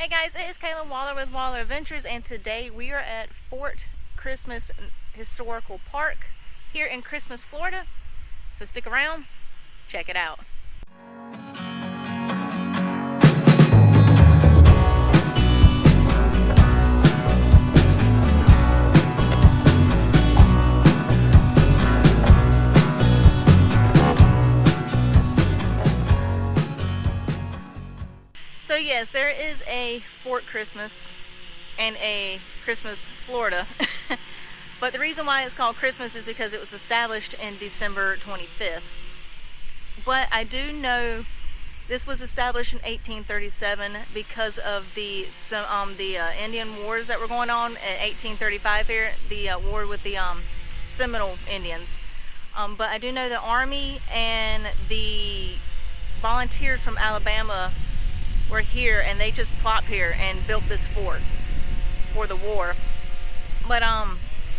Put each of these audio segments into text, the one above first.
Hey guys, it is Kaylin Waller with Waller Adventures, and today we are at Fort Christmas Historical Park here in Christmas, Florida. So stick around, check it out. So yes, there is a Fort Christmas and a Christmas, Florida. But the reason why it's called Christmas is because it was established in December 25th. But I do know this was established in 1837 because of the Indian Wars that were going on in 1835 here, the war with the Seminole Indians. But I do know the Army and the volunteers from Alabama were here, and they just plopped here and built this fort for the war. But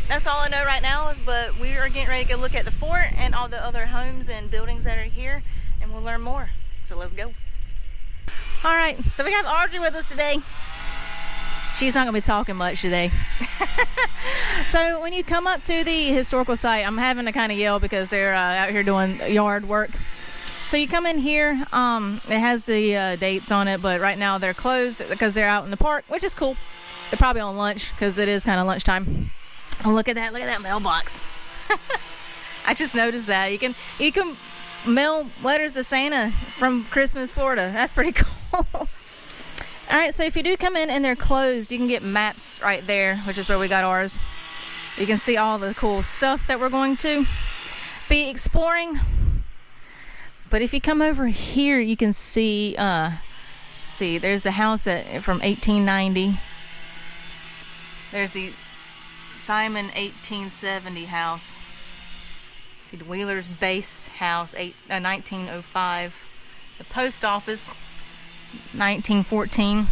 that's all I know right now. But we are getting ready to go look at the fort and all the other homes and buildings that are here, and we'll learn more. So let's go. All right, so we have Audrey with us today. She's not gonna be talking much today. So when you come up to the historical site, I'm having to kind of yell because they're out here doing yard work. So you come in here, it has the dates on it, but right now they're closed because they're out in the park, which is cool. They're probably on lunch because it is kind of lunchtime. Oh, look at that mailbox. I just noticed that. You can mail letters to Santa from Christmas, Florida. That's pretty cool. All right, so if you do come in and they're closed, you can get maps right there, which is where we got ours. You can see all the cool stuff that we're going to be exploring. But if you come over here, you can see, there's the house from 1890. There's the Simon 1870 house. See the Wheeler's Base house, 1905. The post office, 1914.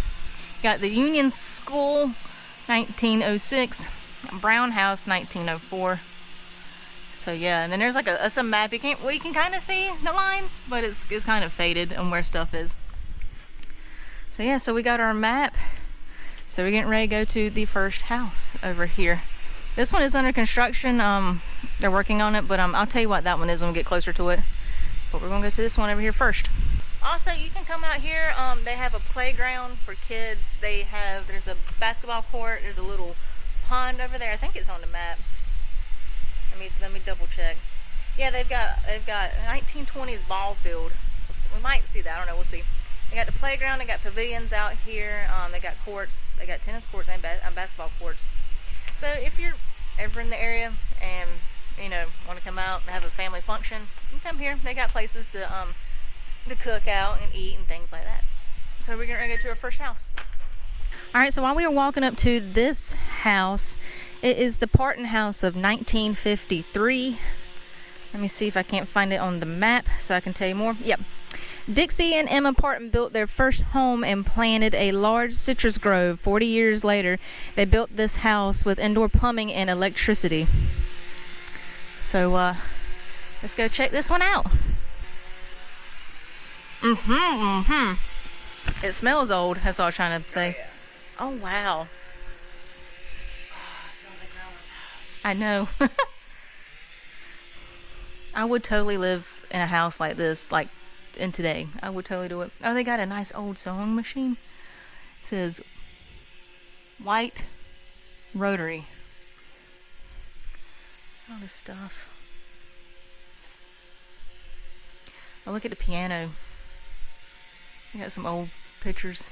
Got the Union School, 1906. Brown House, 1904. So yeah, and then there's like a map. You can kind of see the lines, but it's kind of faded on where stuff is. So yeah, so we got our map. So we're getting ready to go to the first house over here. This one is under construction. They're working on it, but I'll tell you what that one is when we get closer to it. But we're gonna go to this one over here first. Also, you can come out here. They have a playground for kids. There's a basketball court. There's a little pond over there. I think it's on the map. Let me double check. Yeah, they've got 1920s ball field. We might see that. I don't know. We'll see. They got the playground. They got pavilions out here. They got courts. They got tennis courts and basketball courts. So if you're ever in the area and want to come out and have a family function, you can come here. They got places to cook out and eat and things like that. So we're gonna go to our first house. All right. So while we were walking up to this house, it is the Parton House of 1953. Let me see if I can't find it on the map so I can tell you more. Yep. Dixie and Emma Parton built their first home and planted a large citrus grove. 40 years later, they built this house with indoor plumbing and electricity. So let's go check this one out. It smells old. That's all I was trying to say. Oh wow. I know. I would totally live in a house like this, like in today. I would totally do it. Oh, they got a nice old sewing machine. It says white rotary. All this stuff. Oh, look at the piano. We got some old pictures.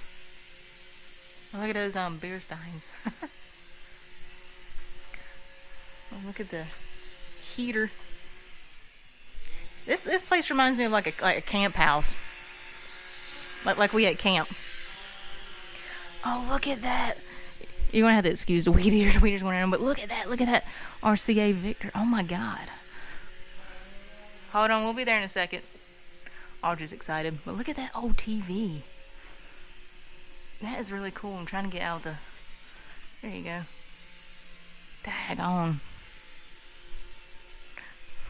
Oh, look at those beer steins. Oh, look at the heater. This place reminds me of like a camp house, like we at camp. Oh, look at that! You're gonna have to excuse the weed eaters. Weeders going around, but look at that! RCA Victor. Oh my God! Hold on, we'll be there in a second. Audrey's excited, but look at that old TV. That is really cool. I'm trying to get out of the. There you go. Daggone.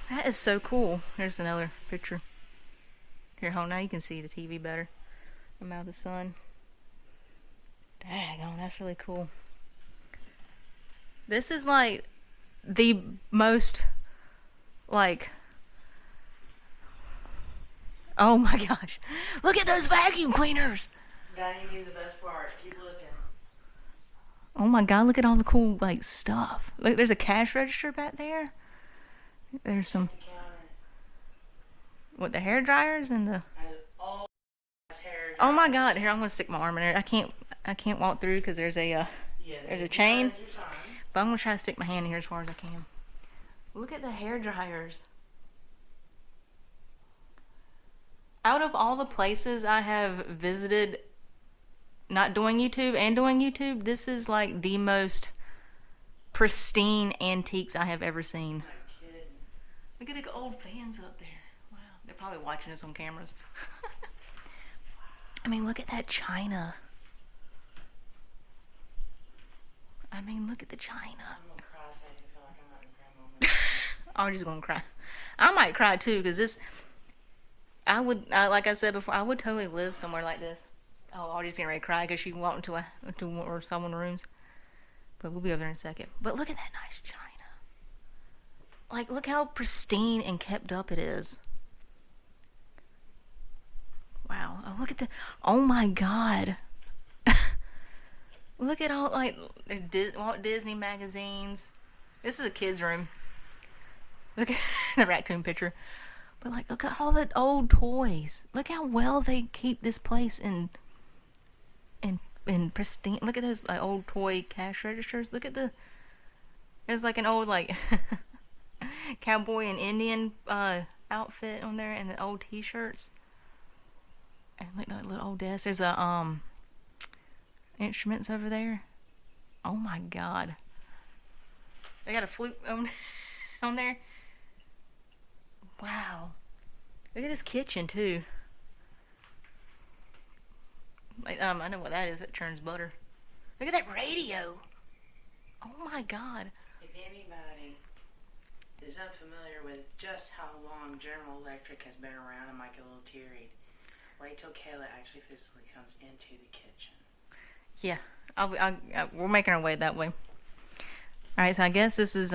That is so cool. There's another picture. Here, hold on. Now you can see the TV better. I'm out of the sun. Daggone, that's really cool. This is like the most like, oh my gosh, look at those vacuum cleaners. That ain't even the best part. Keep looking. Oh my god, look at all the cool like stuff. Look, there's a cash register back there. There's some, The counter. what, the hair dryers and the, All hair. oh my god, here, I'm gonna stick my arm in there. I can't walk through because there's a there's a chain, but I'm gonna try to stick my hand in here as far as I can. Look at the hair dryers. Out of all the places I have visited, not doing YouTube and doing YouTube, this is like the most pristine antiques I have ever seen. Look at the old fans up there. Wow, they're probably watching us on cameras. I mean, look at that china. I mean, look at the china. I'm gonna cry, so I feel like I'm having a cry moment. I'm just gonna cry. I might cry too, because this, like I said before, I would totally live somewhere like this. Oh, Audrey's getting ready to cry because she walked into one or someone's rooms. But we'll be over there in a second. But look at that nice china. Like, look how pristine and kept up it is. Wow. Oh, look at the, oh my god. Look at all, like, Walt Disney magazines. This is a kid's room. Look at the raccoon picture. But, like, look at all the old toys. Look how well they keep this place in pristine. Look at those old toy cash registers. Look at there's like an old, like, cowboy and Indian outfit on there, and the old t-shirts. And look at that little old desk. There's a, instruments over there. Oh my god. They got a flute on there. Wow. Look at this kitchen too. Like, I know what that is. It churns butter. Look at that radio. Oh my god. If anybody is unfamiliar with just how long General Electric has been around, I might get a little teary. Wait till Kayla actually physically comes into the kitchen. Yeah, we're making our way that way. All right, so I guess this is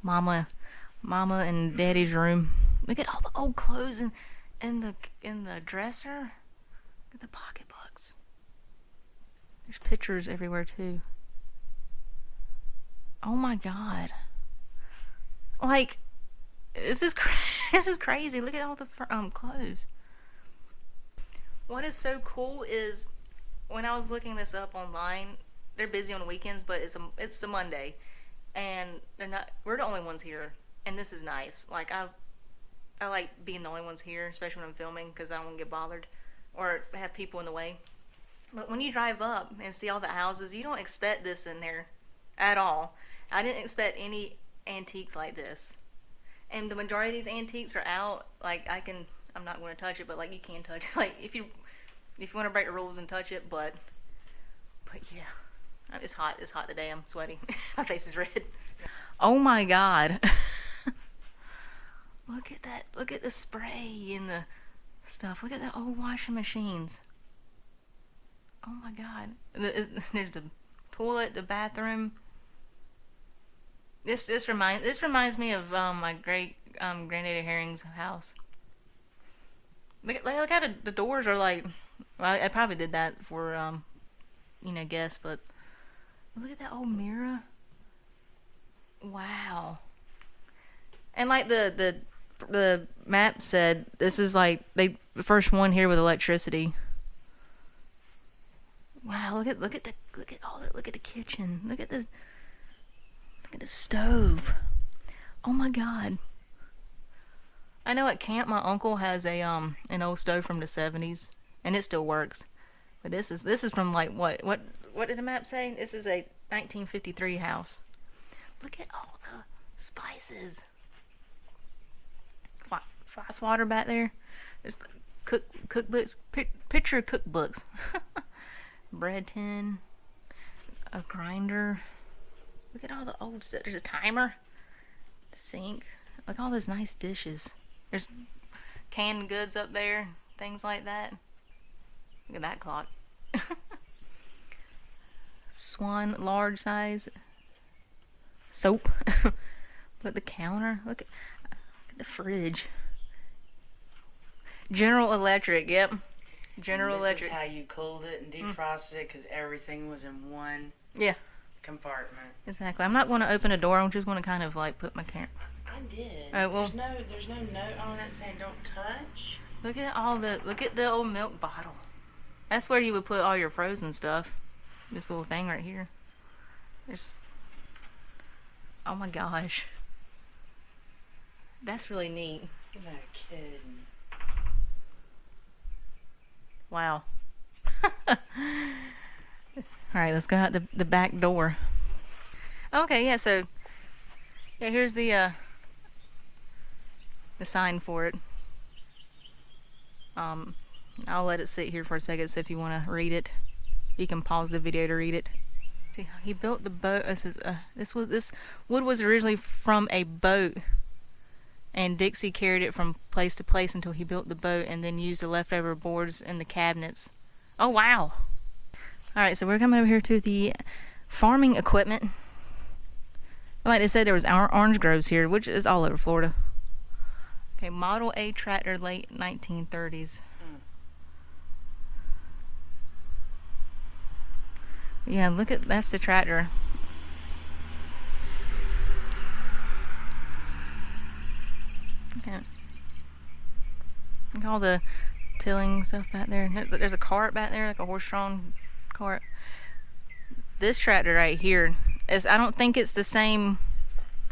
Mama and Daddy's room. Look at all the old clothes in the dresser. Look at the pocketbooks. There's pictures everywhere too. Oh my god! Like, this is this is crazy. Look at all the clothes. What is so cool is, when I was looking this up online, they're busy on weekends, but it's a Monday, and we're the only ones here, and this is nice. Like, I like being the only ones here, especially when I'm filming, because I don't want to get bothered or have people in the way. But when you drive up and see all the houses, you don't expect this in there at all. I didn't expect any antiques like this, and the majority of these antiques are out. Like, I'm not going to touch it, but like, you can touch it. Like, if you want to break the rules and touch it, but yeah, it's hot today. I'm sweaty. My face is red. Oh my god. Look at that. Look at the spray and the stuff. Look at the old washing machines. Oh my god. There's the toilet, the bathroom. This reminds me of my great granddaddy Herring's house. Look how the doors are like. Well, I probably did that for guests, but look at that old mirror. Wow. And like the map said, this is like the first one here with electricity. Wow, look at the kitchen. Look at the stove. Oh my god. I know at camp my uncle has an old stove from the 70s, and it still works. But this is from like what did the map say? This is a 1953 house. Look at all the spices. Fast water back there. There's cookbooks, picture cookbooks. Bread tin, a grinder. Look at all the old stuff. There's a timer, sink. Look at all those nice dishes. There's canned goods up there, things like that. Look at that clock. Swan large size soap. But the counter, look at the fridge. General Electric, yep. General This Electric. is how you cooled it and defrosted it, because everything was in one Yeah, compartment. exactly. I'm not going to open a door. I'm just going to kind of like put my camera. I did. Well, there's no note on it saying don't touch. look at the old milk bottle. That's where you would put all your frozen stuff. This little thing right here. There's, oh my gosh. That's really neat. You're not kidding. Wow. Alright, let's go out the back door. Okay, yeah, so yeah, here's the sign for it. I'll let it sit here for a second, so if you want to read it, you can pause the video to read it. See, he built the boat. This wood was originally from a boat, and Dixie carried it from place to place until he built the boat, and then used the leftover boards in the cabinets. Oh wow! All right, so we're coming over here to the farming equipment. Like they said, there was orange groves here, which is all over Florida. Okay, Model A tractor, late 1930s. Yeah, that's the tractor. Okay. Look at all the tilling stuff back there. There's a cart back there, like a horse-drawn cart. This tractor right here I don't think it's the same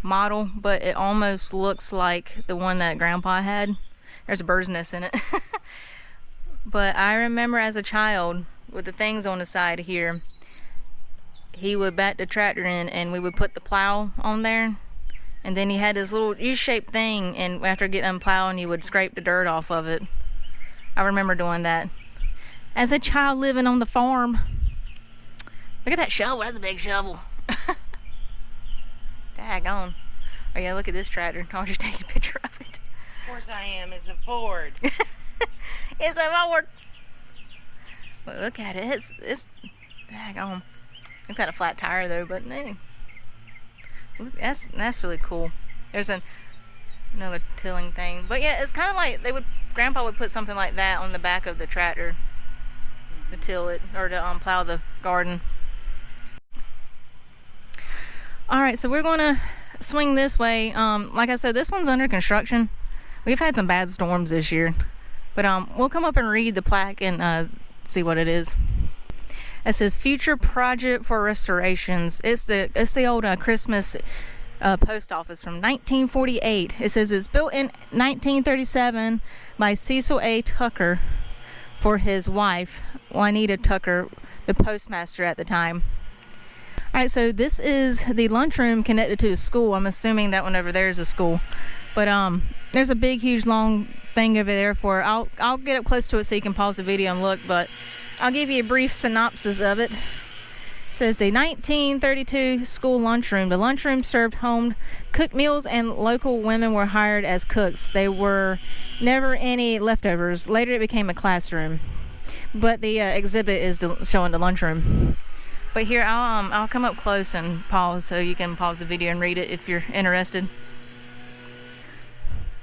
model, but it almost looks like the one that Grandpa had. There's a bird's nest in it. But I remember as a child, with the things on the side here, he would back the tractor in and we would put the plow on there, and then he had this little U-shaped thing, and after getting done plowing, you would scrape the dirt off of it. I remember doing that as a child living on the farm. Look at that shovel. That's a big shovel. Daggone. Oh yeah, look at this tractor. I'll just take a picture of it. Of course I am. It's a Ford. It's a Ford. Well, look at it. It's daggone. It's got a flat tire though, but hey, that's really cool. There's another tilling thing, but yeah, it's kind of like Grandpa would put something like that on the back of the tractor to till it, or to plow the garden. All right, so we're going to swing this way. Like I said, this one's under construction. We've had some bad storms this year, but we'll come up and read the plaque and see what it is. It says future project for restorations. It's the old Christmas post office from 1948. It says it's built in 1937 by Cecil A. Tucker for his wife, Juanita Tucker, the postmaster at the time. Alright, so this is the lunchroom connected to the school. I'm assuming that one over there is a school. But there's a big, huge, long thing over there for it. I'll get up close to it so you can pause the video and look, but I'll give you a brief synopsis of it. It says the 1932 school lunchroom. The lunchroom served home cooked meals, and local women were hired as cooks. There were never any leftovers. Later it became a classroom. But the exhibit is showing the lunchroom. But here, I'll come up close and pause so you can pause the video and read it if you're interested.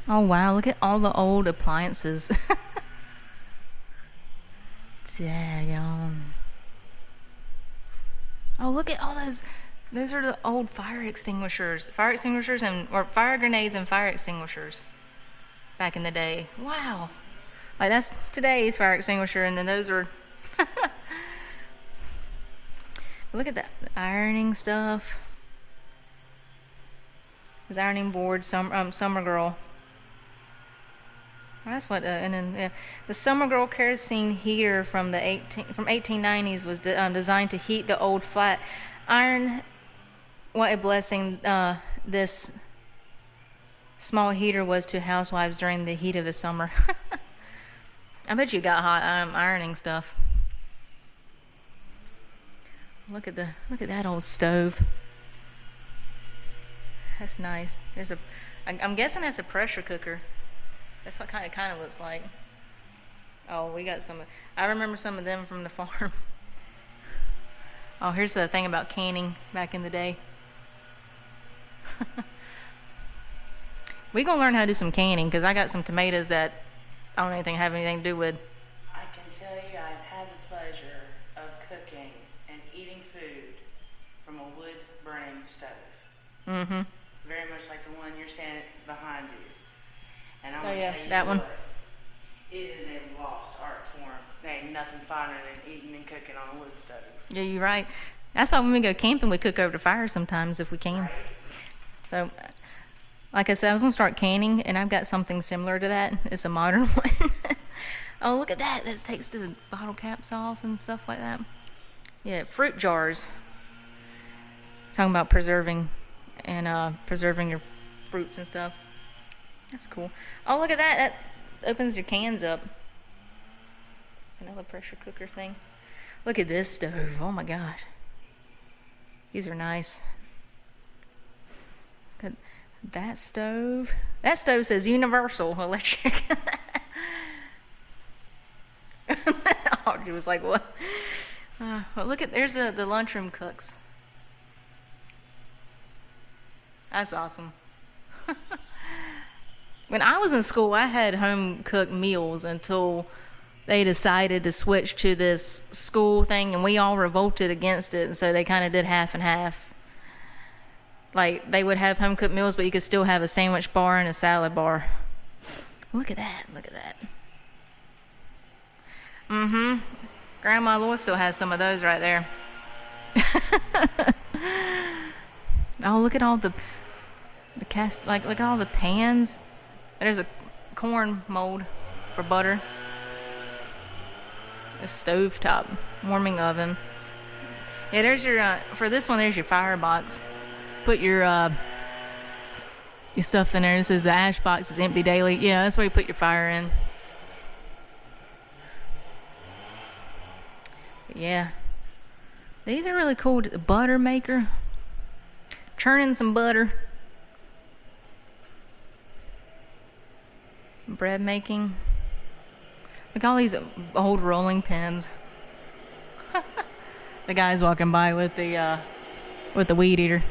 Oh wow, look at all the old appliances. Damn. Oh, look at all those. Those are the old fire extinguishers. Fire extinguishers or fire grenades and fire extinguishers back in the day. Wow. Like that's today's fire extinguisher, and then those are look at that ironing stuff. This ironing board, Summer Girl. That's what, and then yeah, the Summer Girl kerosene heater from 1890s was designed to heat the old flat iron. What a blessing this small heater was to housewives during the heat of the summer. I bet you got hot ironing stuff. Look at that old stove. That's nice. I'm guessing that's a pressure cooker. That's what kind of looks like. Oh, we got some. I remember some of them from the farm. Oh, here's the thing about canning back in the day. We gonna learn how to do some canning because I got some tomatoes that I don't have anything to do with. I can tell you I've had the pleasure of cooking and eating food from a wood burning stove. Mm-hmm. Very much like the one you're standing behind you. And I'm Oh gonna yeah, tell you that one. what, it is a lost art form. There ain't nothing finer than eating and cooking on a wood stove. Yeah, you're right. That's why when we go camping, we cook over the fire sometimes if we can. Right? So, like I said, I was gonna start canning, and I've got something similar to that. It's a modern one. Oh, look at that! That takes the bottle caps off and stuff like that. Yeah, fruit jars. Talking about preserving and preserving your fruits and stuff. That's cool. Oh, look at that! That opens your cans up. It's another pressure cooker thing. Look at this stove. Oh my gosh. These are nice. Look at that stove. That stove says Universal Electric. Audrey was like, what? But look at, there's the lunchroom cooks. That's awesome. When I was in school, I had home cooked meals until they decided to switch to this school thing, and we all revolted against it, and so they kind of did half and half. Like, they would have home cooked meals, but you could still have a sandwich bar and a salad bar. Look at that. Look at that. Mm-hmm. Grandma Lois still has some of those right there. Oh, look at all the cast, like, look at all the pans. There's a corn mold for butter. A stovetop warming oven. Yeah, there's your, for this one, there's your firebox. Put your stuff in there. It says the ash box is empty daily. Yeah, that's where you put your fire in. But yeah. These are really cool. Butter maker. Churning some butter. Bread making. Look at all these old rolling pins. The guy's walking by with the weed eater.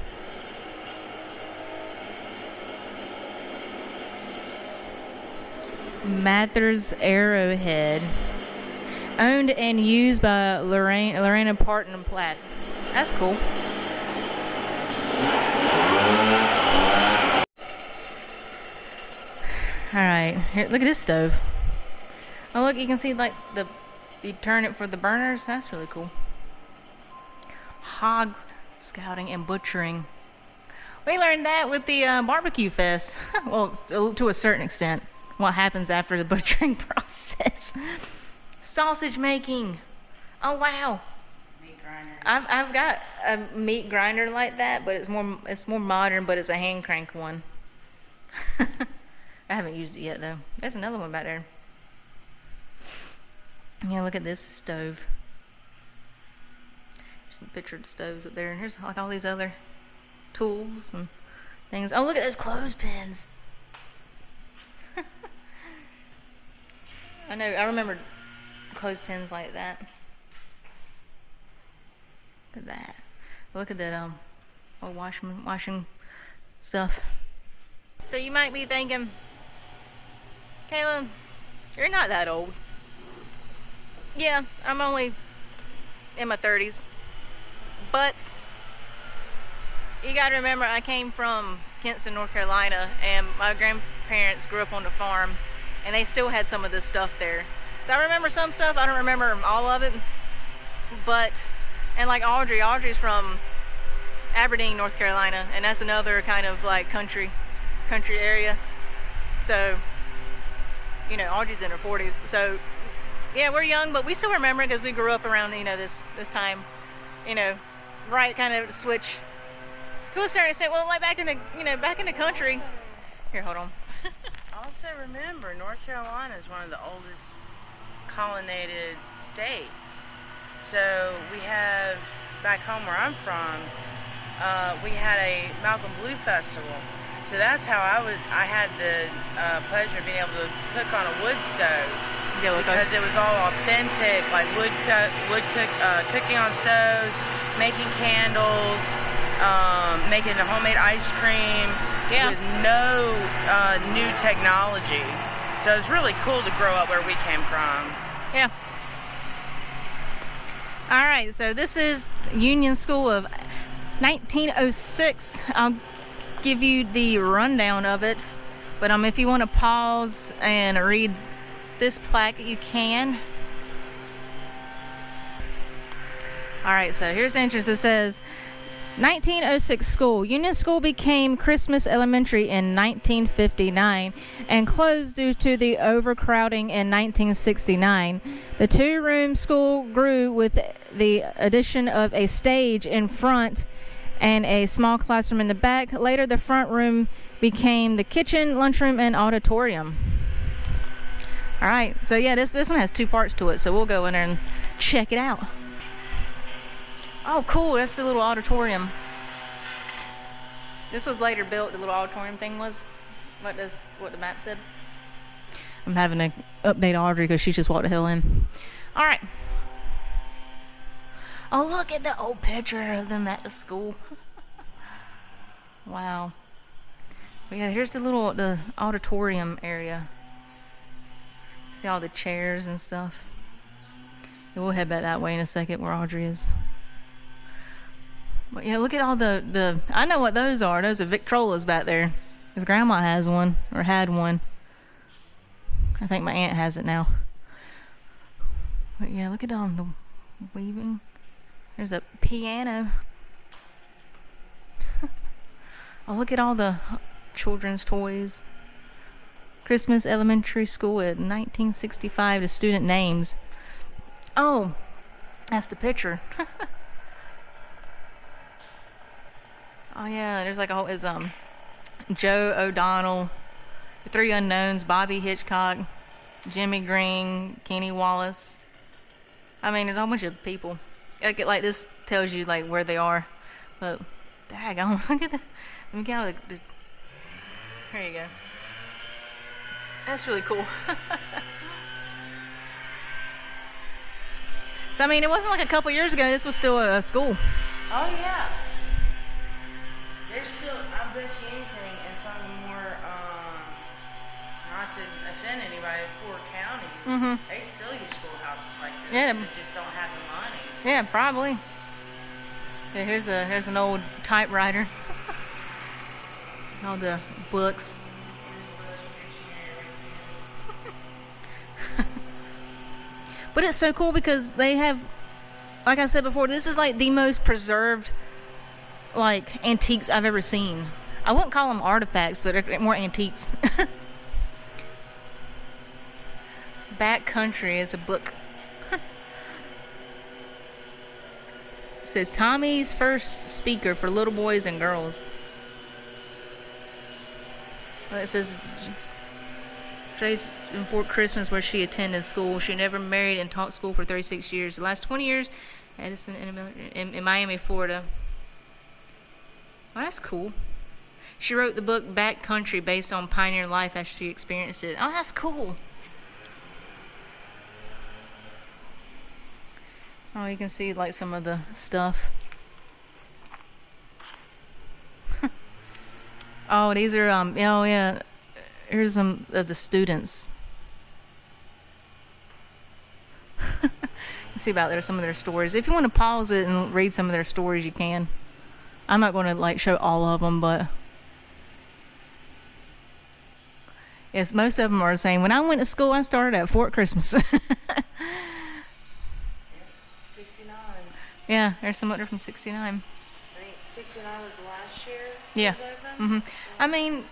Mathers Arrowhead. Owned and used by Lorena Parton and Platt. That's cool. Alright, here, look at this stove. Oh look, you can see like you turn it for the burners. That's really cool. Hogs scouting and butchering. We learned that with the barbecue fest. Well, to a certain extent. What happens after the butchering process. Sausage making. Oh wow. Meat grinders. I've got a meat grinder like that, but it's more modern, but it's a hand crank one. I haven't used it yet though. There's another one back there. Yeah, look at this stove. There's a picture of the stoves up there, and here's like all these other tools and things. Oh, look at those clothespins. I know, I remember clothespins like that. Look at that. Look at that old washing stuff. So you might be thinking, Kayla, you're not that old. Yeah, I'm only in my 30s. But you gotta remember, I came from Kinston, North Carolina, and my grandparents grew up on the farm, and they still had some of this stuff there. So I remember some stuff, I don't remember all of it. But, and like Audrey's from Aberdeen, North Carolina, and that's another kind of like country area. So, you know, Audrey's in her 40s. So, yeah, we're young, but we still remember it because we grew up around, you know, this time, you know, right kind of switch to a certain extent. Well, like back in the country. Here, hold on. Also remember, North Carolina is one of the oldest colonized states. So we have, back home where I'm from, we had a Malcolm Blue Festival. So that's how I had the pleasure of being able to cook on a wood stove Yeah, because it was all authentic, like cooking on stoves, making candles, making the homemade ice cream with no new technology. So it's really cool to grow up where we came from. Yeah. All right, so this is Union School of 1906. I'll give you the rundown of it, but if you want to pause and read this plaque, you can. All right, so here's the entrance. It says 1906 school. Union School became Christmas Elementary in 1959 and closed due to the overcrowding in 1969. The two-room school grew with the addition of a stage in front and a small classroom in the back. Later, the front room became the kitchen, lunchroom, and auditorium. All right, so yeah, this one has two parts to it, so we'll go in there and check it out. Oh, cool, that's the little auditorium. This was later built, the little auditorium thing was. What the map said? I'm having to update Audrey because she just walked the hill in. All right. Oh, look at the old picture of them at the school. Wow. But yeah, here's the auditorium area. See all the chairs and stuff. And we'll head back that way in a second where Audrey is. But yeah, look at all the I know what those are. Those are Victrolas back there. Because Grandma has one, or had one. I think my aunt has it now. But yeah, look at all the weaving. There's a piano. Oh, look at all the children's toys. Christmas Elementary School at 1965. The student names. Oh, that's the picture. Oh yeah, there's like a whole Joe O'Donnell, the Three Unknowns, Bobby Hitchcock, Jimmy Green, Kenny Wallace. I mean, there's a whole bunch of people. Like this tells you like where they are, but daggone, look at that. Let me get out the. There you go. That's really cool. So I mean, it wasn't like a couple years ago. This was still a school. Oh yeah. There's still, I bet you anything, in some of the more, not to offend anybody, poor counties, they still use schoolhouses like this. Yeah. They just don't have the money. Yeah, probably. Yeah, here's an old typewriter. All the books. But it's so cool because they have, like I said before, this is like the most preserved like antiques I've ever seen. I wouldn't call them artifacts, but they're more antiques. Back Country is a book. It says Tommy's first speaker for little boys and girls. Well, it says Trace before Christmas where she attended school. She never married and taught school for 36 years. The last 20 years, Edison in Miami, Florida. Well, that's cool. She wrote the book Back Country based on pioneer life as she experienced it. Oh, that's cool. Oh, you can see like some of the stuff. Oh, these are oh yeah. Here's some of the students. You see about there some of their stories. If you want to pause it and read some of their stories, you can. I'm not going to like show all of them, but yes, most of them are saying, when I went to school, I started at Fort Christmas. 69. Yeah, there's some other from 69. I think 69 was the last year. Yeah. I mean,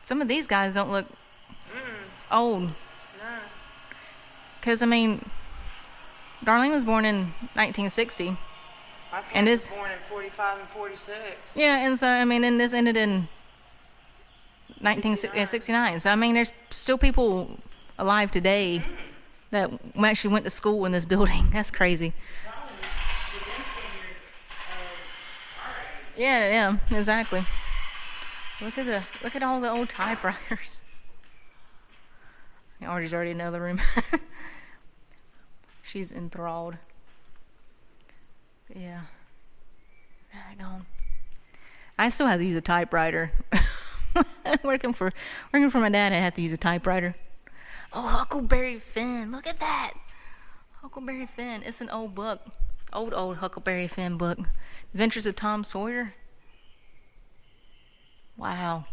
some of these guys don't look old. No. Because, I mean, Darlene was born in 1960. My parents were born in 45 and 46. Yeah, and so, I mean, and this ended in 1969. So, I mean, there's still people alive today that actually went to school in this building. That's crazy. Yeah, exactly. Look at all the old typewriters. Artie's already in the other room. She's enthralled. Yeah. Bygone. I still have to use a typewriter. working for my dad, I have to use a typewriter. Oh, Huckleberry Finn! Look at that. Huckleberry Finn. It's an old book. Old Huckleberry Finn book. Adventures of Tom Sawyer. Wow.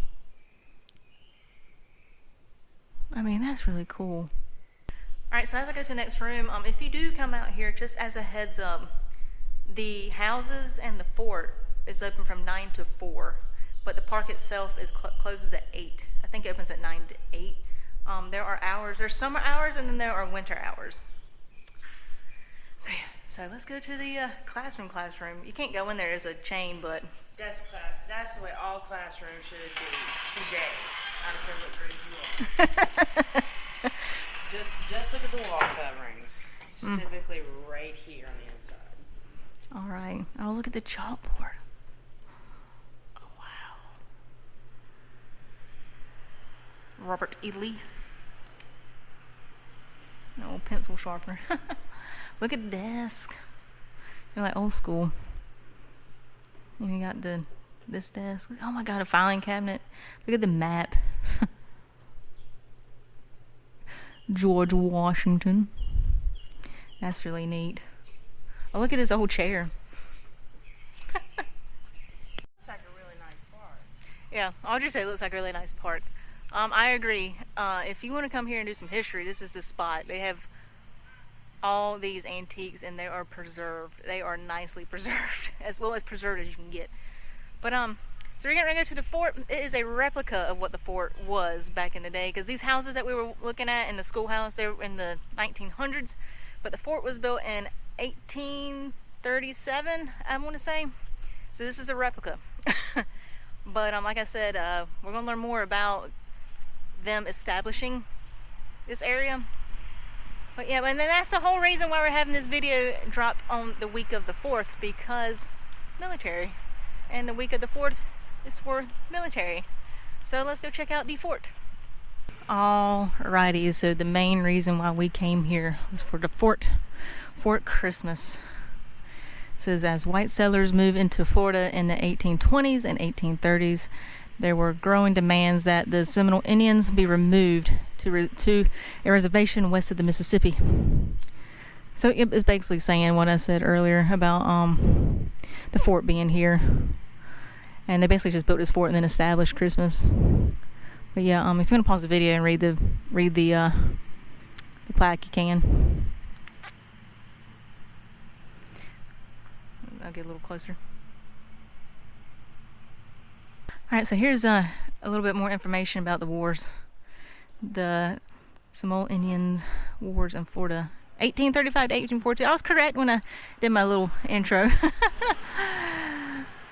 I mean, that's really cool. Alright, so as I go to the next room, if you do come out here, just as a heads up, the houses and the fort is open from 9 to 4, but the park itself is closes at 8. I think it opens at 9 to 8. There are hours. There's summer hours, and then there are winter hours. So yeah, so let's go to the classroom. You can't go in there as a chain, but That's the way all classrooms should be today. I don't care what grade you are. just look at the wall coverings, specifically right here on the inside. all right. Oh, look at the chalkboard. Oh wow. Robert E. Lee. No pencil sharpener. Look at the desk. You're like old school. And you got this desk. Oh my god, a filing cabinet. Look at the map. George Washington. That's really neat. Oh, look at this old chair. Looks like a really nice park. Yeah, I'll just say it looks like a really nice park. I agree. If you want to come here and do some history, this is the spot. They have all these antiques and they are preserved. They are nicely preserved, as well as preserved as you can get. But so we're gonna go to the fort. It is a replica of what the fort was back in the day, because these houses that we were looking at in the schoolhouse, they were in the 1900s, but the fort was built in 1837, I want to say. So this is a replica. But like I said, we're gonna learn more about them establishing this area. But yeah, and then that's the whole reason why we're having this video drop on the week of the 4th, because military, and the week of the 4th is for military. So let's go check out the fort. Alrighty, so the main reason why we came here was for the fort Christmas. It says, as white settlers moved into Florida in the 1820s and 1830s, there were growing demands that the Seminole Indians be removed to a reservation west of the Mississippi. So it is basically saying what I said earlier about the fort being here. And they basically just built this fort and then established Christmas. But yeah, if you want to pause the video and read the plaque, you can. I'll get a little closer. Alright, so here's a little bit more information about the wars. The Seminole Indian Wars in Florida. 1835 to 1842. I was correct when I did my little intro.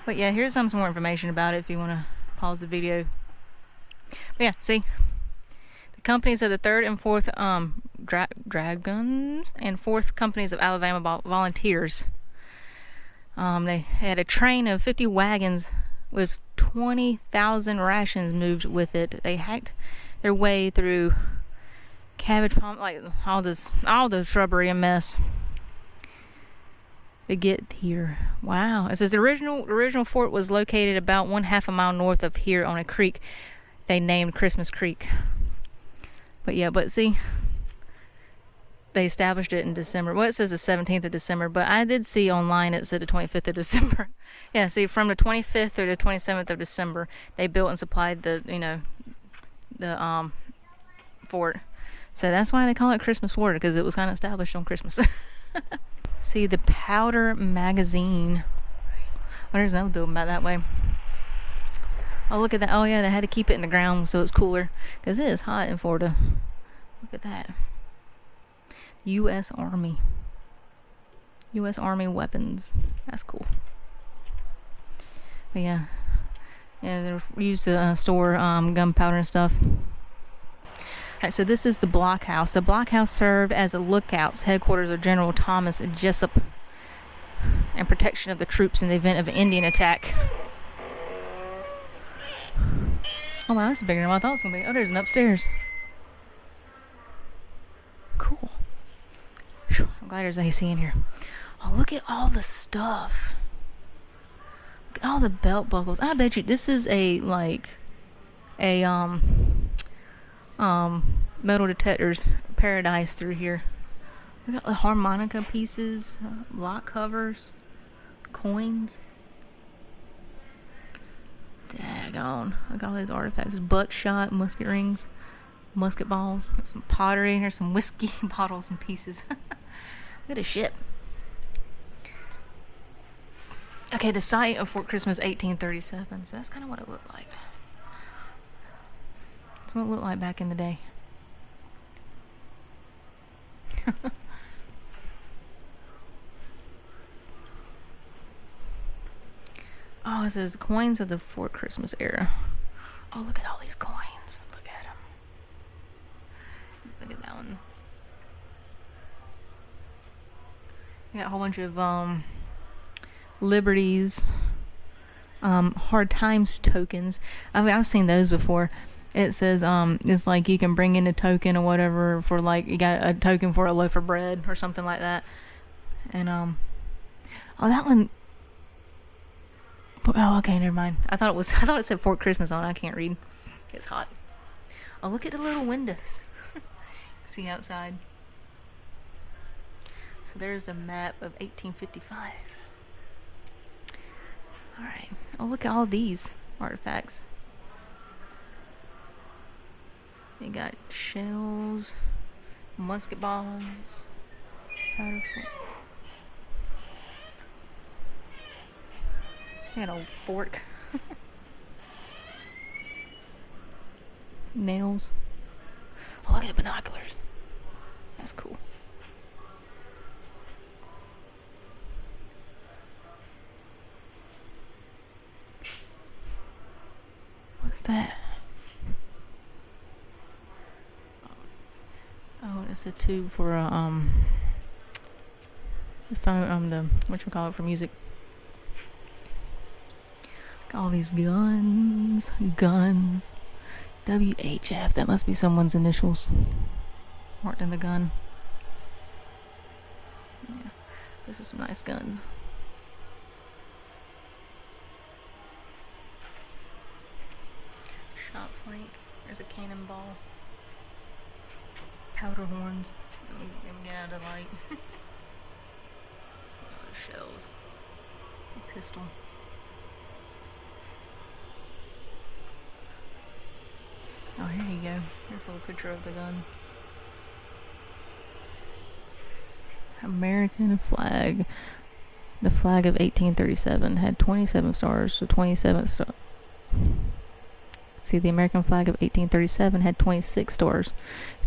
But yeah, here's some more information about it if you want to pause the video. But yeah, see, the companies of the 3rd and 4th Dragons and 4th companies of Alabama volunteers. They had a train of 50 wagons with 20,000 rations moved with it. They hacked their way through cabbage palm, like all the shrubbery and mess to get here. Wow. It says the original fort was located about 1/2 a mile north of here on a creek they named Christmas Creek. But yeah, but see, they established it in December. Well, it says the 17th of December, but I did see online it said the 25th of December. Yeah, see, from the 25th through the 27th of December, they built and supplied the fort. So that's why they call it Christmas Fort, because it was kind of established on Christmas. See, the powder magazine. Oh, there's another building about that way. Oh, look at that. Oh yeah, they had to keep it in the ground so it's cooler, because it is hot in Florida. Look at that. U.S. Army. U.S. Army weapons. That's cool. But yeah, they're used to store gunpowder and stuff. Alright, so this is the blockhouse. The blockhouse served as a lookout's headquarters of General Thomas Jessup and protection of the troops in the event of an Indian attack. Oh wow, this is bigger than what I thought it was gonna be. Oh, there's an upstairs. Cool. Whew, I'm glad there's AC in here. Oh, look at all the stuff. Look at all the belt buckles. I bet you this is a metal detectors paradise through here. We got the harmonica pieces, lock covers, coins. Daggone. Look at all these artifacts. Buckshot, musket rings, musket balls, some pottery. Here's some whiskey bottles and pieces. Look at this shit. Okay, the site of Fort Christmas 1837. So that's kind of what it looked like. That's what it looked like back in the day. Oh, it says the coins of the Fort Christmas era. Oh, look at all these coins. Look at them. Look at that one. We got a whole bunch of liberties, hard times tokens. I mean, I've seen those before. It says it's like you can bring in a token or whatever for, like, you got a token for a loaf of bread or something like that. And oh, that one. Oh, okay, never mind. I thought it said Fort Christmas on it. I can't read. It's hot. Oh, look at the little windows. See outside. So there's a map of 1855. Alright. Oh, look at all these artifacts. You got shells, musket balls, powder. An old fork. Nails. Oh, look at the binoculars. That's cool. What's that? Oh, it's a tube for the phone, the whatchamacallit, for music. All these guns. WHF. That must be someone's initials marked in the gun. Yeah, this is some nice guns. Shot flank. There's a cannonball. Powder horns. Let me get out of the light. Shells. A pistol. Oh, here you go. Here's a little picture of the guns. American flag. The flag of 1837 had 27 stars. The 27th star. See, the American flag of 1837 had 26 stars.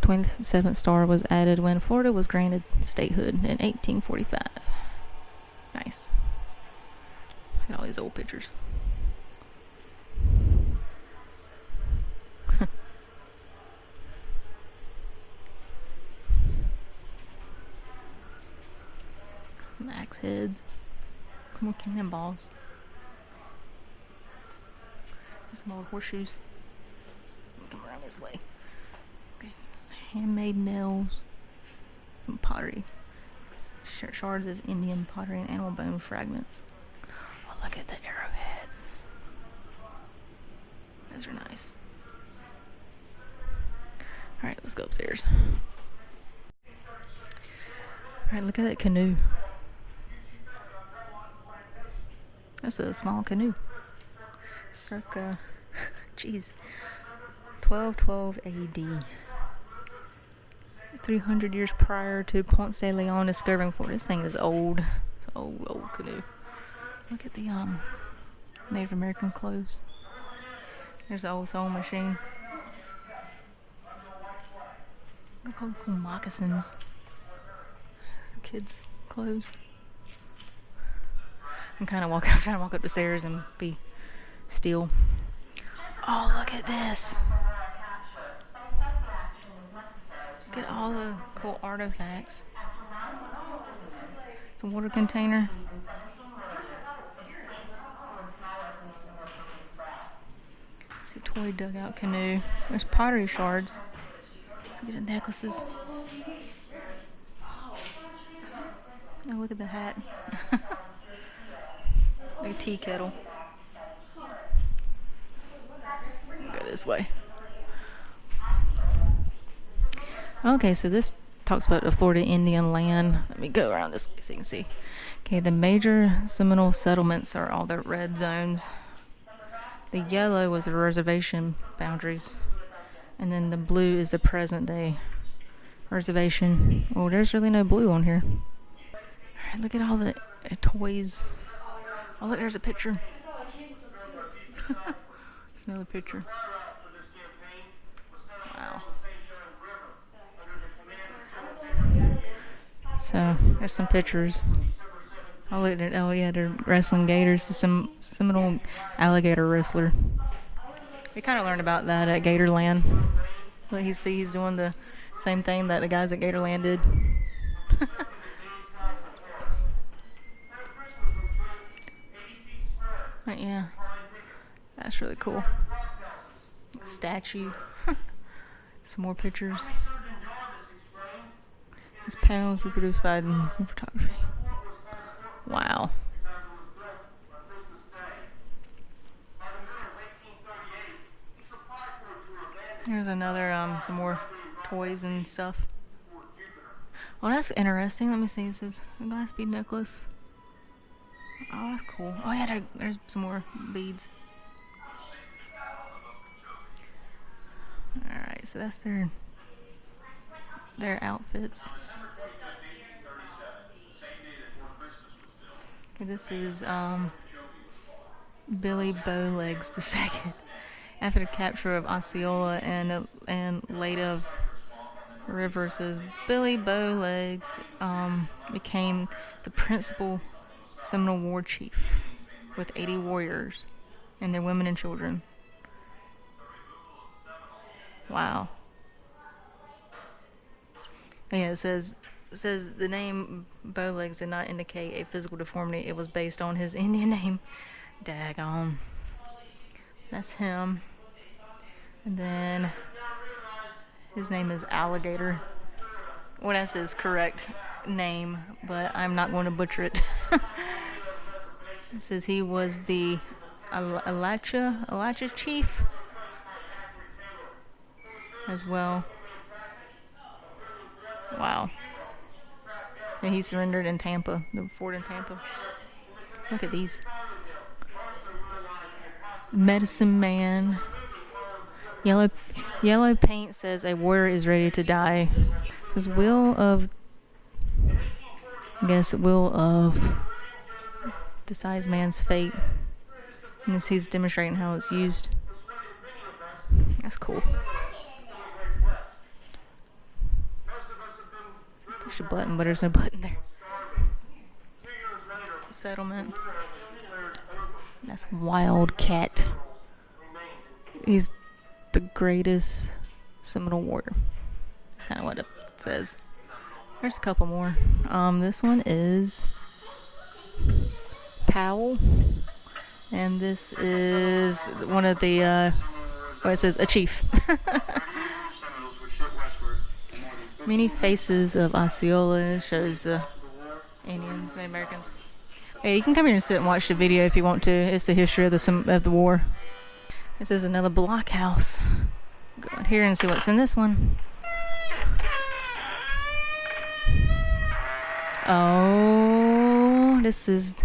The 27th star was added when Florida was granted statehood in 1845. Nice. Look at all these old pictures. Some axe heads. Some more cannonballs. Some old horseshoes. Come around this way. Okay. Handmade nails. Some pottery. Shards of Indian pottery and animal bone fragments. Oh, look at the arrowheads. Those are nice. Alright, let's go upstairs. Alright, look at that canoe. That's a small canoe. Circa, jeez, 1212 AD. 300 years prior to Ponce de Leon discovering Florida. This thing is old. It's an old canoe. Look at the Native American clothes. There's the old sewing machine. Look at all the cool moccasins. The kids' clothes. I'm trying to walk up the stairs and be still. Oh, look at this. Look at all the cool artifacts. It's a water container. See, toy dugout canoe. There's pottery shards. Look at the necklaces. Oh, look at the hat. Like a tea kettle. Go this way. Okay, so this talks about the Florida Indian land. Let me go around this way so you can see. Okay, the major Seminole settlements are all the red zones. The yellow was the reservation boundaries. And then the blue is the present day reservation. Oh, there's really no blue on here. Alright, look at all the toys. Oh, look, there's a picture. There's another picture. Wow. So, there's some pictures. Oh, look at, oh yeah, they're wrestling gators. The Seminole alligator wrestler. We kind of learned about that at Gatorland. But he's doing the same thing that the guys at Gatorland did. But yeah, that's really cool. Statue. Some more pictures. These panels were produced by some photography. Wow. Here's another, some more toys and stuff. Oh, that's interesting. Let me see. It says a glass bead necklace. Oh, that's cool. Oh, yeah, there's some more beads. Alright, so that's their outfits. Okay, this is, Billy Bowlegs II. After the capture of Osceola and Leda River, says Billy Bowlegs became the principal Seminole war chief with 80 warriors and their women and children. Wow. Oh, yeah, it says the name Bowlegs did not indicate a physical deformity. It was based on his Indian name. Daggone. That's him. And then his name is Alligator. Well, that's his correct name, but I'm not going to butcher it. It says he was the Alacha chief as well. Wow. And he surrendered in Tampa, the fort in Tampa. Look at these. Medicine Man. Yellow paint says a warrior is ready to die. It says will of decides man's fate. And he's demonstrating how it's used. That's cool. Let's push a button, but there's no button there. Settlement. That's Wildcat. He's the greatest Seminole warrior. That's kind of what it says. There's a couple more. This one is Powell, and this is one of the. It says a chief. Many faces of Osceola shows the Indians and Americans. Hey, you can come here and sit and watch the video if you want to. It's the history of the war. This is another blockhouse. Go in here and see what's in this one. Oh, this is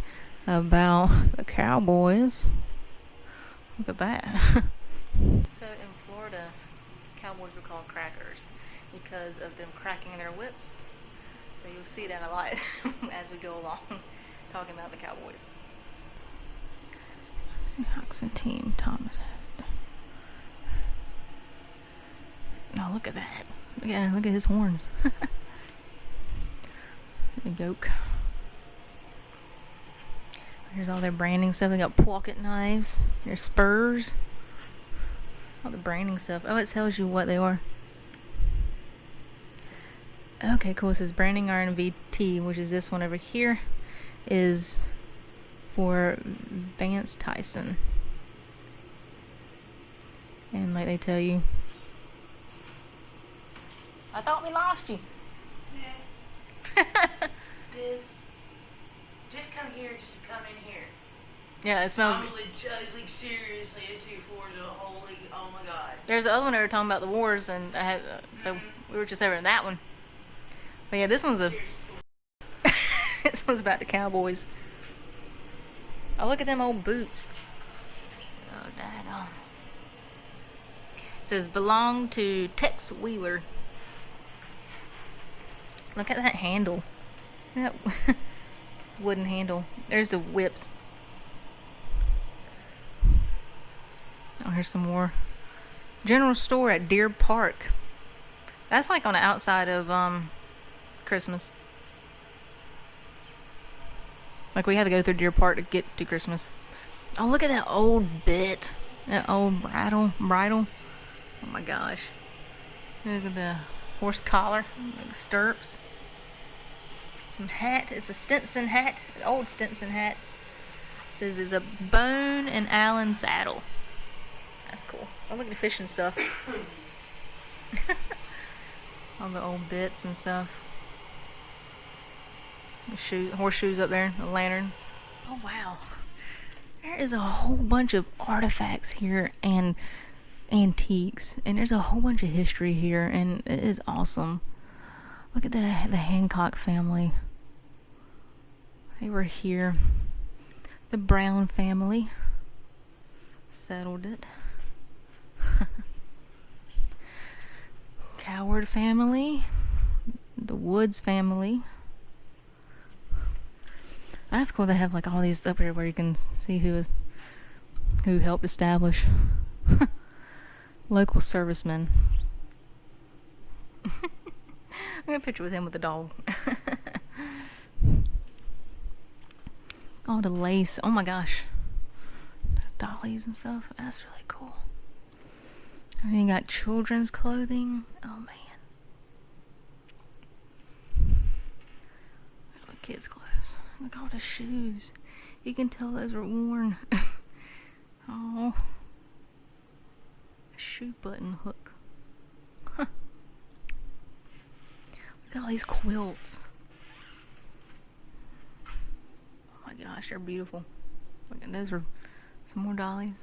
about the cowboys. Look at that. So in Florida, cowboys were called crackers because of them cracking their whips. So you'll see that a lot as we go along, talking about the cowboys. Oxen team, Thomas. Oh, look at that. Yeah, look at his horns. The yoke. Here's all their branding stuff. They got pocket knives. Their spurs. All the branding stuff. Oh, it tells you what they are. Okay, cool. It says branding iron VT, which is this one over here, is for Vance Tyson. And like they tell you, I thought we lost you. Yeah. Just come here, just come in here. Yeah, it smells I'm good. like seriously, it's 2 floors of holy, oh my god. There's the other one they were talking about the wars, and I had so we were just over in that one. But yeah, this one's a this one's about the Cowboys. Oh, look at them old boots. Oh, daggone. It says belong to Tex Wheeler. Look at that handle. That wooden handle. There's the whips. Oh, here's some more. General store at Deer Park. That's like on the outside of Christmas. Like we had to go through Deer Park to get to Christmas. Oh, look at that old bit. That old bridle. Oh my gosh. Look at the horse collar. Like stirrups. Some hat. It's a Stinson hat. An old Stinson hat. It says it's a Bone and Allen saddle. That's cool. Oh, look at the fishing stuff. All the old bits and stuff. The horseshoes up there. The lantern. Oh, wow. There is a whole bunch of artifacts here and antiques. And there's a whole bunch of history here. And it is awesome. Look at the Hancock family. They were here. The Brown family settled it. Coward family. The Woods family. That's cool to have like all these up here where you can see who helped establish. Local servicemen. I'm gonna picture with him with the dog. All the lace. Oh my gosh. Dollies and stuff. That's really cool. And then you got children's clothing. Oh man. All the kids' clothes. Look at all the shoes. You can tell those are worn. Oh. A shoe button hook. Huh. Look at all these quilts. Oh my gosh, they're beautiful. Look, and those are some more dollies.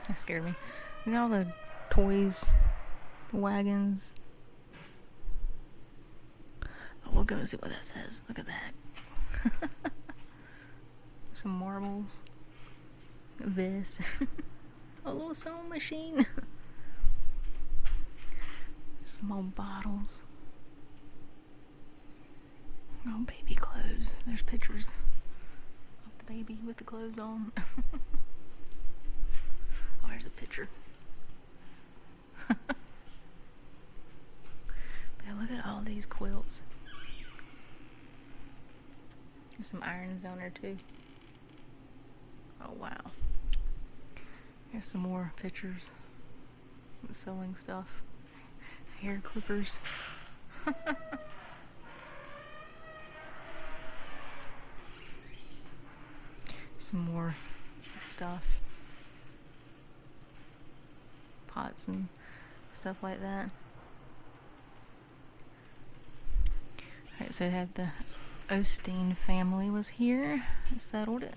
That scared me. Look at all the toys, the wagons. Oh, we'll go and see what that says. Look at that. Some marbles. A vest. A little sewing machine. Some old bottles. Oh, baby clothes. There's pictures of the baby with the clothes on. Oh, there's a picture. Yeah, look at all these quilts. There's some irons on there too. Oh wow. There's some more pictures of sewing stuff. Hair clippers. Some more stuff. Pots and stuff like that. Alright, so I had the Osteen family was here. I settled it.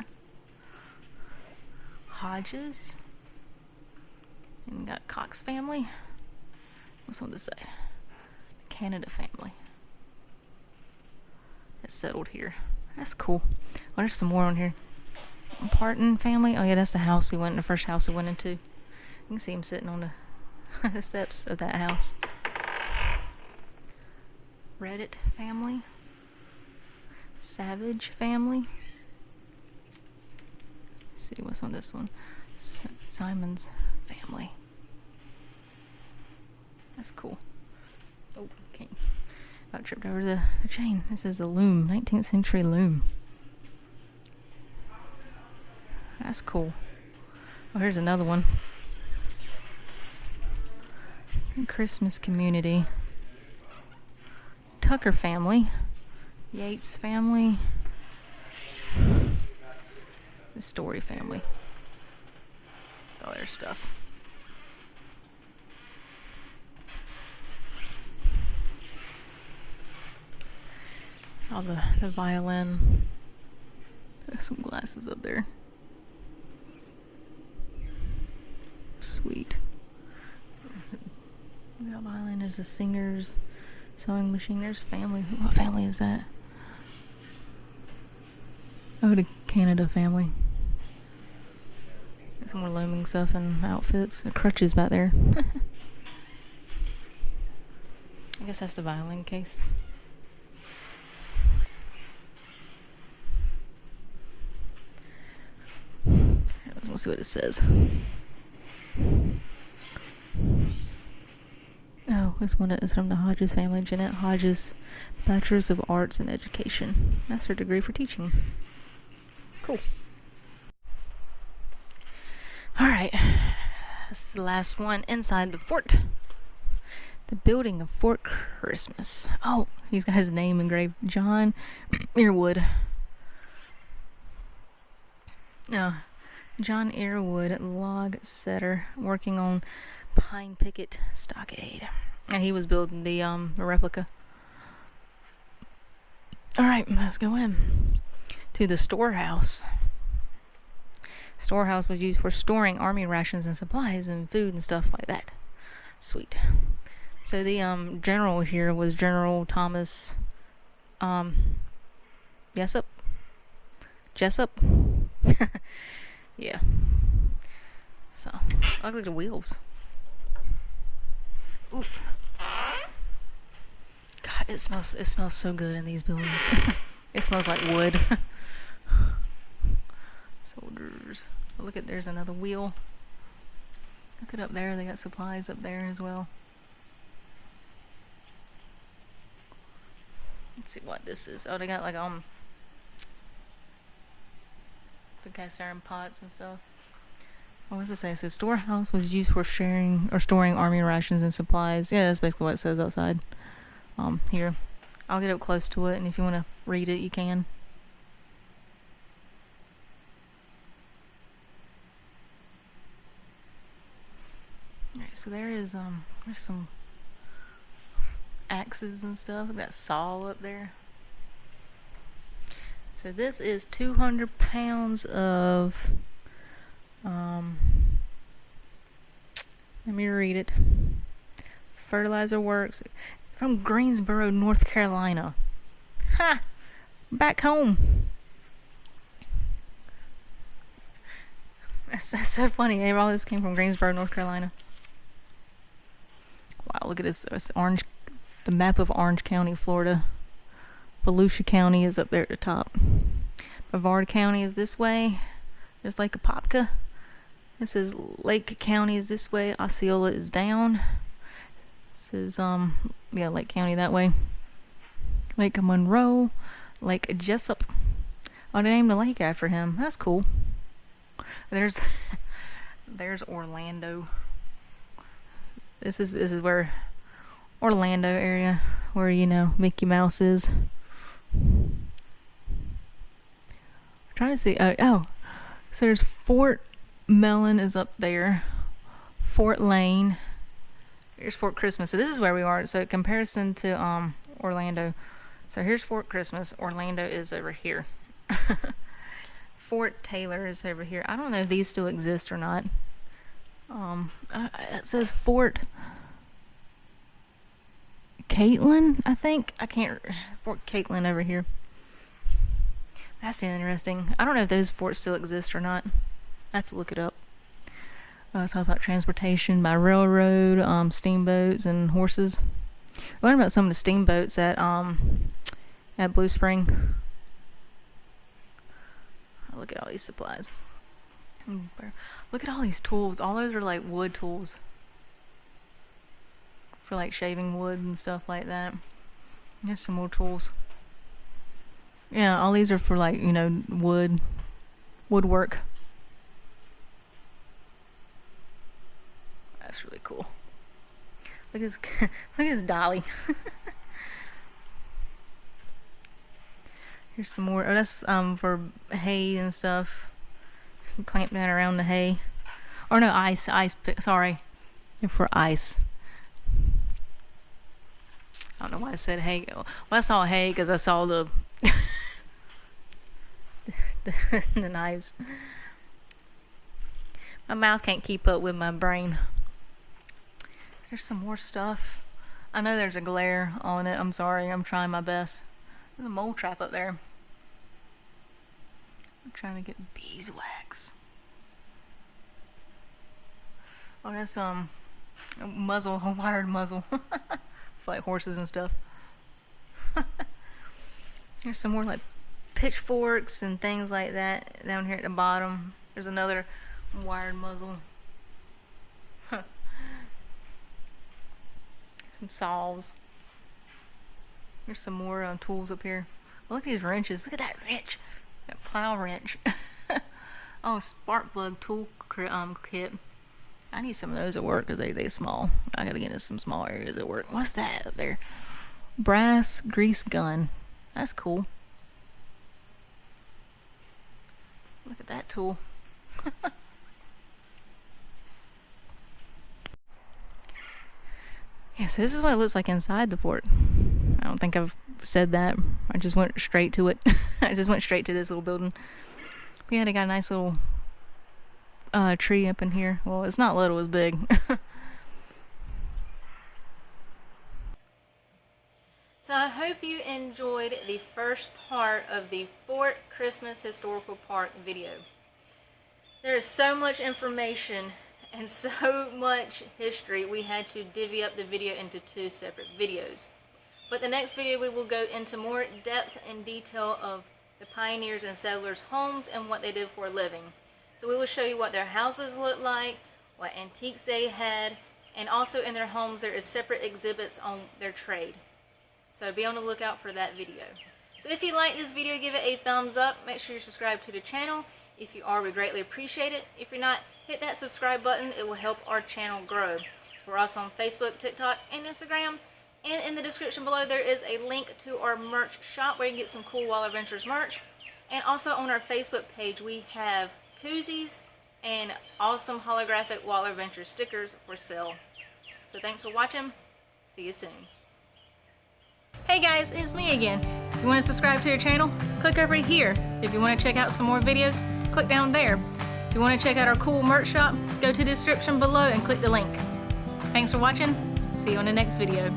Hodges. And got Cox family. What's on this side? Canada family. It's settled here. That's cool. Oh, there's some more on here. Parton family. Oh yeah, that's the house we went in. The first house we went into. You can see him sitting on the steps of that house. Reddit family. Savage family. Let's see what's on this one. Simon's family. That's cool. Oh, okay. About tripped over the chain. This is the loom, 19th century loom. That's cool. Oh, here's another one. Christmas community. Tucker family. Yates family. The Story family. All their stuff. All the violin. There's some glasses up there. Sweet. The violin. There's a singer's sewing machine. There's a family. What family is that? Oh, the Canada family. Got some more looming stuff and outfits. The crutches back there. I guess that's the violin case. Let's see what it says. Oh, this one is from the Hodges family. Jeanette Hodges, Bachelor's of Arts in Education. Master degree for teaching. Cool. Alright. This is the last one inside the fort. The building of Fort Christmas. Oh, he's got his name engraved. John Earwood. John Earwood, log setter, working on pine picket stockade. And he was building the replica. Alright, let's go in to the storehouse. Storehouse was used for storing army rations and supplies and food and stuff like that. Sweet. So the general here was General Thomas Jessup. Yeah. So, look at the wheels. Oof. God, it smells so good in these buildings. It smells like wood. Soldiers. Oh, look at, there's another wheel. Look at up there, they got supplies up there as well. Let's see what this is. Oh, they got like the cast iron pots and stuff. What does it say? It says storehouse was used for sharing or storing army rations and supplies. Yeah, that's basically what it says outside. Here. I'll get up close to it, and if you want to read it, you can. Alright, so there is, there's some axes and stuff. We've got saw up there. So this is 200 pounds of, let me read it. Fertilizer Works from Greensboro, North Carolina. Ha! Back home. That's so funny. All this came from Greensboro, North Carolina. Wow, look at this. It's orange. The map of Orange County, Florida. Volusia County is up there at the top. Brevard County is this way. There's Lake Apopka. This is Lake County is this way. Osceola is down. This is yeah, Lake County that way. Lake Monroe, Lake Jessup. Oh, they named the lake after him. That's cool. There's Orlando. This is where Orlando area, where Mickey Mouse is. I'm trying to see. So there's Fort Mellon is up there. Fort Lane. Here's Fort Christmas. So this is where we are. So comparison to Orlando. So here's Fort Christmas. Orlando is over here. Fort Taylor is over here. I don't know if these still exist or not. It says Fort Caitlin, I think. Fort Caitlin over here. That's interesting. I don't know if those forts still exist or not. I have to look it up. It's all about transportation by railroad, steamboats, and horses. I learned about some of the steamboats at Blue Spring. Look at all these supplies. Look at all these tools. All those are like wood tools. For like shaving wood and stuff like that. There's some more tools. Yeah, all these are for like, woodwork. That's really cool. Look at his dolly. Here's some more. Oh, that's for hay and stuff. You clamp down around the hay. Or no, ice, sorry. They're for ice. I don't know why I said hay. Well, I saw hay because I saw the, the knives. My mouth can't keep up with my brain. There's some more stuff. I know there's a glare on it. I'm sorry. I'm trying my best. There's a mole trap up there. I'm trying to get beeswax. Oh, that's a muzzle, a wired muzzle. For like horses and stuff. There's some more like pitchforks and things like that down here at the bottom. There's another wired muzzle. Some saws. There's some more tools up here. Oh, look at these wrenches. Look at that wrench. That plow wrench. Oh, spark plug tool kit. I need some of those at work because they small. I gotta get into some small areas at work. What's that up there? Brass grease gun. That's cool. Look at that tool. Yeah, so this is what it looks like inside the fort. I don't think I've said that. I just went straight to it. I just went straight to this little building. We had got a nice little tree up in here. Well, it's not little, it's big. So I hope you enjoyed the first part of the Fort Christmas Historical Park video. There is so much information and so much history, we had to divvy up the video into 2 separate videos. But the next video we will go into more depth and detail of the pioneers and settlers' homes and what they did for a living. So we will show you what their houses looked like, what antiques they had, and also in their homes there is separate exhibits on their trade. So be on the lookout for that video. So if you like this video, give it a thumbs up. Make sure you subscribe to the channel. If you are, we greatly appreciate it. If you're not, hit that subscribe button. It will help our channel grow. We're also on Facebook, TikTok, and Instagram. And in the description below, there is a link to our merch shop where you can get some cool Wild Adventures merch. And also on our Facebook page, we have koozies and awesome holographic Wild Adventures stickers for sale. So thanks for watching. See you soon. Hey guys, it's me again. If you want to subscribe to the channel, click over here. If you want to check out some more videos, click down there. If you want to check out our cool merch shop, go to the description below and click the link. Thanks for watching. See you on the next video.